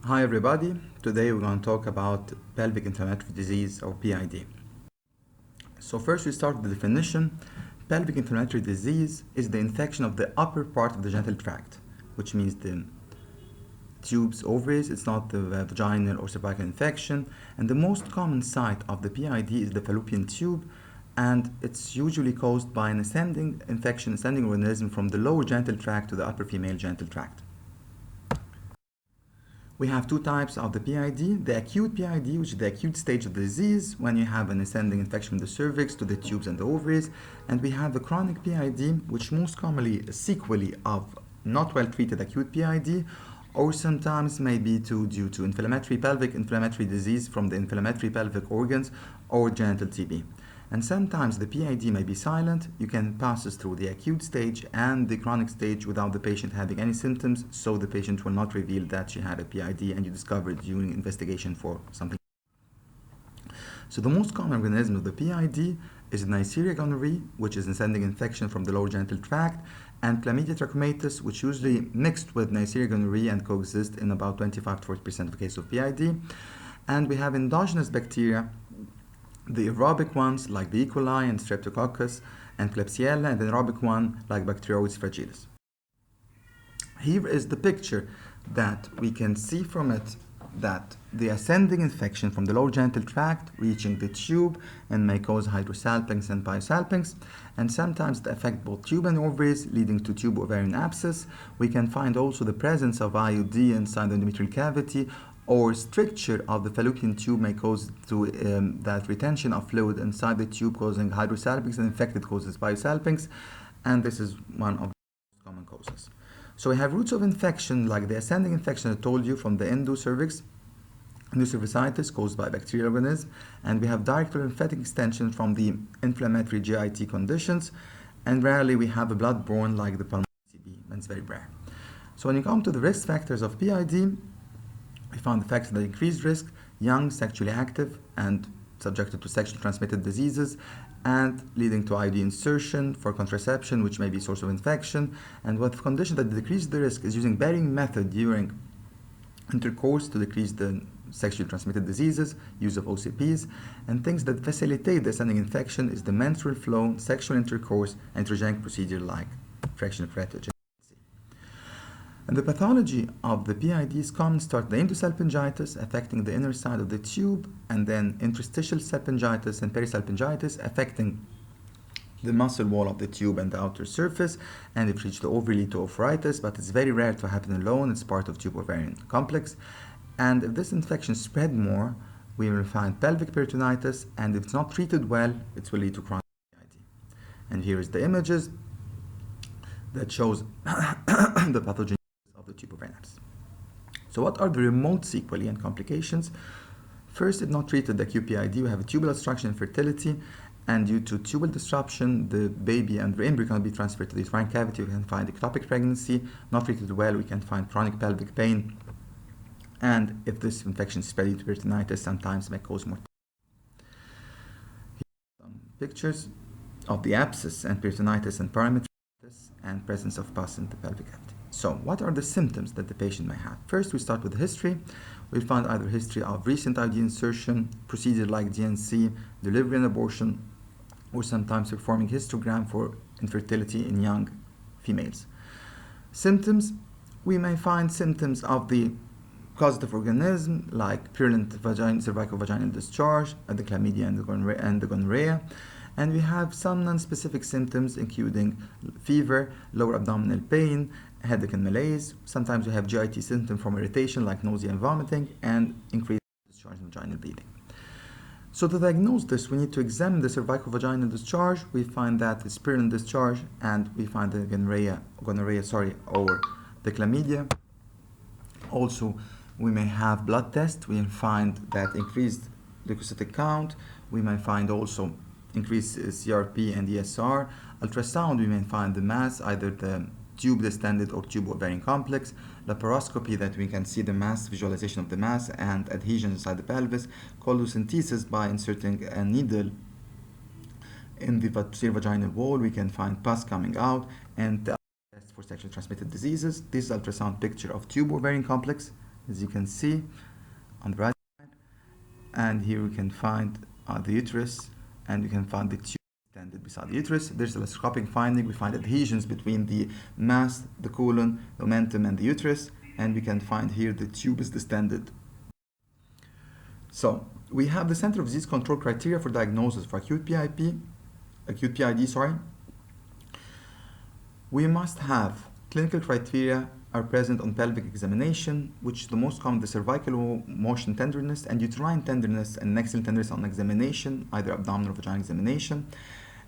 Hi everybody, today we're going to talk about pelvic inflammatory disease or PID. So first we start with the definition. Pelvic inflammatory disease is the infection of the upper part of the genital tract, which means the tubes, ovaries. It's not the vaginal or cervical infection. And the most common site of the PID is the fallopian tube, and it's usually caused by an ascending infection, ascending organism from the lower genital tract to the upper female genital tract. We have two types of the PID, the acute PID, which is the acute stage of the disease, when you have an ascending infection from the cervix to the tubes and the ovaries, and we have the chronic PID, which most commonly is sequelae of not well-treated acute PID, or sometimes may be due to pelvic inflammatory disease from the inflammatory pelvic organs or genital TB. And sometimes the PID may be silent. You can pass through the acute stage and the chronic stage without the patient having any symptoms, so the patient will not reveal that she had a PID and you discovered during investigation for something. So the most common organism of the PID is Neisseria gonorrhoeae, which is an ascending infection from the lower genital tract, and Chlamydia trachomatis, which usually mixed with Neisseria gonorrhoeae and coexist in about 25 to 40% of the case of PID. And we have endogenous bacteria, the aerobic ones like the E. coli and Streptococcus and Klebsiella, and the anaerobic one like Bacteroides fragilis. Here is the picture that we can see from it that the ascending infection from the lower genital tract reaching the tube and may cause hydrosalpinx and pyosalpinx, and sometimes they affect both tube and ovaries, leading to tube ovarian abscess. We can find also the presence of IUD inside the endometrial cavity, or stricture of the fallopian tube may cause to that retention of fluid inside the tube, causing hydrosalpinx, and infected causes pyosalpinx, and this is one of the most common causes. So we have routes of infection like the ascending infection I told you from the endocervix, endocervicitis caused by bacterial organism, and we have direct lymphatic extension from the inflammatory GIT conditions, and rarely we have a blood-borne like the pulmonary TB, and it's very rare. So when you come to the risk factors of PID, we found the factors that increased risk: young, sexually active, and subjected to sexually transmitted diseases, and leading to IUD insertion for contraception, which may be a source of infection. And with condition that decrease the risk is using varying method during intercourse to decrease the sexually transmitted diseases, use of OCPs, and things that facilitate the ascending infection is the menstrual flow, sexual intercourse, and intergenic procedure like fractional keratogenesis. And the pathology of the PIDs common start the endosalpingitis affecting the inner side of the tube, and then interstitial salpingitis and perisalpingitis affecting the muscle wall of the tube and the outer surface, and if reached the ovary lead to oophorytis, but it's very rare to happen alone. It's part of tube ovarian complex. And if this infection spread more, we will find pelvic peritonitis, and if it's not treated well, it will lead to chronic PID. And here is the images that shows the pathogen the tube ovarian abscess. So what are the remote sequelae and complications? First, if not treated, the acute PID, we have a tubal obstruction, infertility, and due to tubal disruption, the baby and the embryo cannot be transferred to the uterine cavity. We can find ectopic pregnancy. Not treated well, we can find chronic pelvic pain, and if this infection spread to peritonitis, sometimes may cause mortality. Here are some pictures of the abscess and peritonitis and parametritis and presence of pus in the pelvic cavity. So what are the symptoms that the patient may have? First, we start with the history. We find either history of recent IUD insertion, procedure like DNC, delivery and abortion, or sometimes performing histogram for infertility in young females. Symptoms, we may find symptoms of the causative organism like purulent cervical vaginal discharge, the chlamydia and the gonorrhea. And we have some non-specific symptoms including fever, lower abdominal pain, headache and malaise. Sometimes we have GIT symptoms from irritation like nausea and vomiting, and increased discharge and vaginal bleeding. So to diagnose this, we need to examine the cervical vaginal discharge. We find that it's purulent discharge, and we find the gonorrhea, or the chlamydia. Also, we may have blood tests. We find that increased leukocytic count. We may find also increased CRP and ESR. Ultrasound, we may find the mass, either the tube distended or tube ovarian complex. Laparoscopy, that we can see the mass, visualization of the mass and adhesion inside the pelvis. Colocentesis, by inserting a needle in the posterior vaginal wall, we can find pus coming out, and the test for sexually transmitted diseases. This is ultrasound picture of tube ovarian complex as you can see on the right side. And here we can find the uterus, and we can find the tube extended beside the uterus. There's a laparoscopic finding. We find adhesions between the mass, the colon, the omentum, and the uterus, and we can find here the tube is distended. So we have the Center of Disease Control criteria for diagnosis for acute PID, sorry. We must have clinical criteria are present on pelvic examination, which is the most common, the cervical motion tenderness and uterine tenderness and axial tenderness on examination, either abdominal or vaginal examination.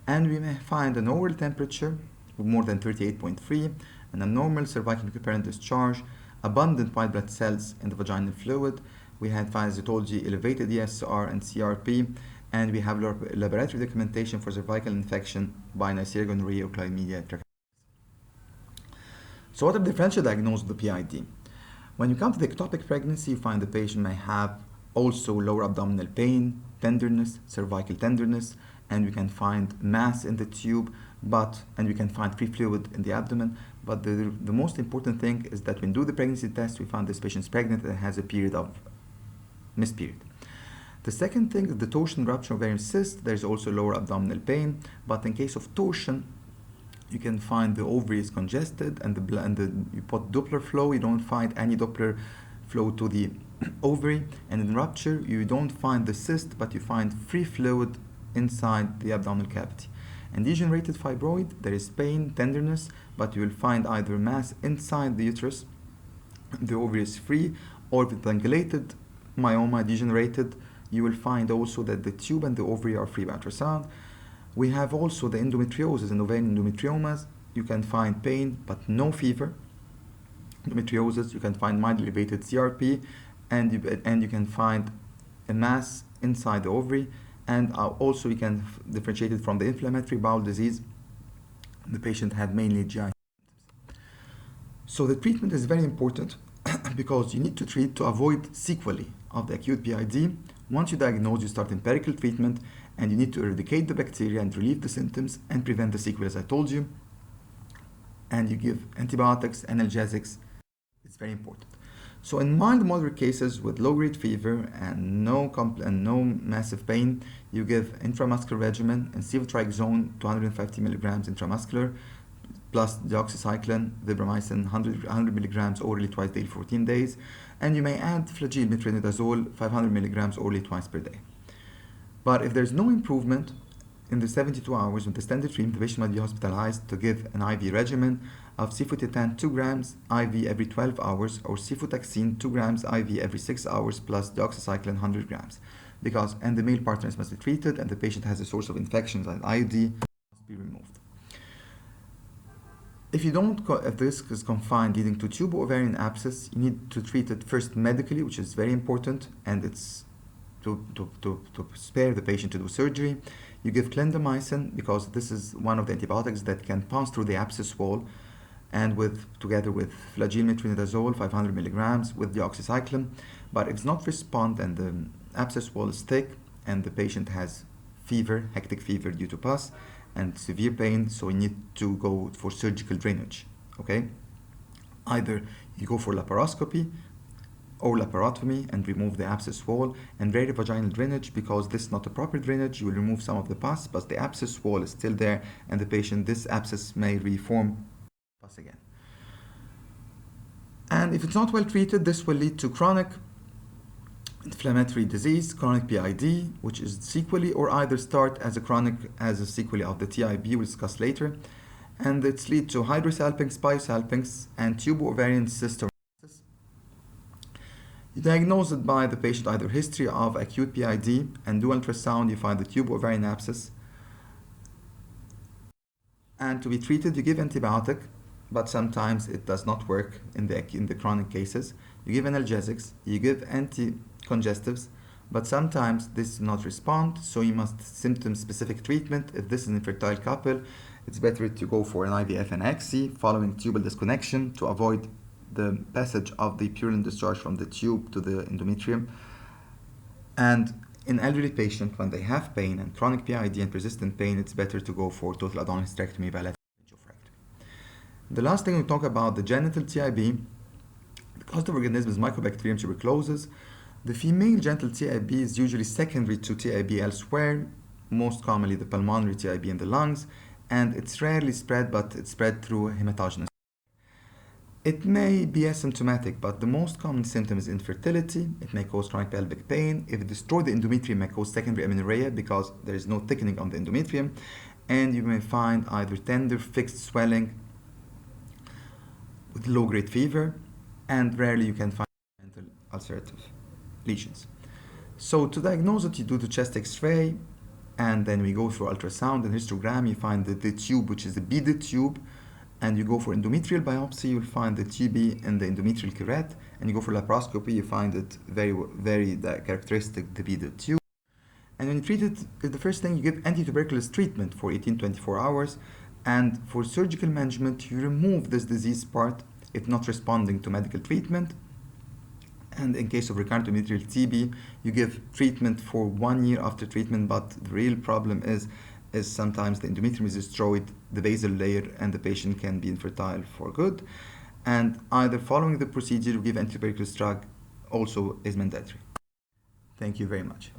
And we may find an oral temperature of more than 38.3, an abnormal cervical recurrent discharge, abundant white blood cells in the vaginal fluid. We had, as I told you, elevated ESR and CRP, and we have laboratory documentation for cervical infection by Neisseria gonorrhea or chlamydia trachomatis. So what are the differential diagnosis of the PID? When you come to the ectopic pregnancy, you find the patient may have also lower abdominal pain, tenderness, cervical tenderness, and we can find mass in the tube, and we can find free fluid in the abdomen. But the most important thing is that when we do the pregnancy test, we find this patient is pregnant and has a period of missed period. The second thing is the torsion rupture of ovarian cyst. There's also lower abdominal pain, but in case of torsion, you can find the ovary is congested, and you put Doppler flow, you don't find any Doppler flow to the ovary. And in rupture, you don't find the cyst, but you find free fluid inside the abdominal cavity. And degenerated fibroid, there is pain, tenderness, but you will find either mass inside the uterus, the ovary is free, or with angulated myoma degenerated, you will find also that the tube and the ovary are free by ultrasound. We have also the endometriosis and ovarian endometriomas. You can find pain but no fever. Endometriosis, you can find mildly elevated CRP, and you can find a mass inside the ovary, and also you can differentiate it from the inflammatory bowel disease. The patient had mainly GI symptoms. So the treatment is very important because you need to treat to avoid sequelae of the acute PID. Once you diagnose, you start empirical treatment, and you need to eradicate the bacteria and relieve the symptoms and prevent the sequelae, as I told you. And you give antibiotics, analgesics. It's very important. So in mild moderate cases with low-grade fever and no massive pain, you give intramuscular regimen and cefotriaxone 250 milligrams intramuscular, plus doxycycline, vibramycin 100 milligrams orally twice daily, 14 days. And you may add flagyl metronidazole 500 milligrams orally twice per day. But if there's no improvement in the 72 hours with the standard treatment, the patient might be hospitalized to give an IV regimen of cefotetan 2 grams IV every 12 hours, or cefotaxime 2 grams IV every 6 hours, plus doxycycline 100 grams. And the male partners must be treated, and the patient has a source of infections like IUD must be removed. If this is confined leading to tubal ovarian abscess, you need to treat it first medically, which is very important, and it's to spare the patient to do surgery. You give clindamycin because this is one of the antibiotics that can pass through the abscess wall, and together with flagyl metronidazole 500 milligrams with doxycycline. But if it's not respond and the abscess wall is thick and the patient has fever, hectic fever due to pus and severe pain, so you need to go for surgical drainage. Okay, either you go for laparoscopy or laparotomy and remove the abscess wall, and rare vaginal drainage, because this is not a proper drainage. You will remove some of the pus, but the abscess wall is still there, and the patient, this abscess may reform pus again. And if it's not well treated, this will lead to chronic inflammatory disease, chronic PID, which is sequelae, or either start as a sequelae of the TIB we'll discuss later, and it's lead to hydrosalpinx, pyosalpinx, and tubo-ovarian cyst. You diagnose it by the patient either history of acute PID, and do ultrasound, you find the tubo-ovarian abscess. And to be treated, you give antibiotic, but sometimes it does not work in the chronic cases. You give analgesics, you give anti-congestives, but sometimes this does not respond, so you must symptom-specific treatment. If this is an infertile couple, it's better to go for an IVF and ICSI following tubal disconnection to avoid the passage of the purulent discharge from the tube to the endometrium. And in elderly patients, when they have pain and chronic PID and persistent pain, it's better to go for total abdominal hysterectomy by lateral. The last thing we talk about the genital TIB. The cause of organism is Mycobacterium tuberculosis. The female genital TIB is usually secondary to TIB elsewhere, most commonly the pulmonary TIB in the lungs, and it's rarely spread, but it's spread through hematogenous. It may be asymptomatic, but the most common symptom is infertility. It may cause chronic pelvic pain. If it destroys the endometrium, it may cause secondary amenorrhea because there is no thickening on the endometrium. And you may find either tender, fixed swelling with low-grade fever, and rarely you can find mental ulcerative lesions. So to diagnose it, you do the chest X-ray, and then we go through ultrasound and histogram. You find the tube, which is the beaded tube, and you go for endometrial biopsy. You'll find the TB in the endometrial curette, and you go for laparoscopy. You find it very characteristic, the beaded tube. And when you treat it, the first thing you give anti-tuberculous treatment for 18-24 hours, and for surgical management, you remove this disease part if not responding to medical treatment. And in case of recurrent endometrial TB, you give treatment for 1 year after treatment, but the real problem is sometimes the endometrium is destroyed, the basal layer, and the patient can be infertile for good. And either following the procedure or give antituberculous drug also is mandatory. Thank you very much.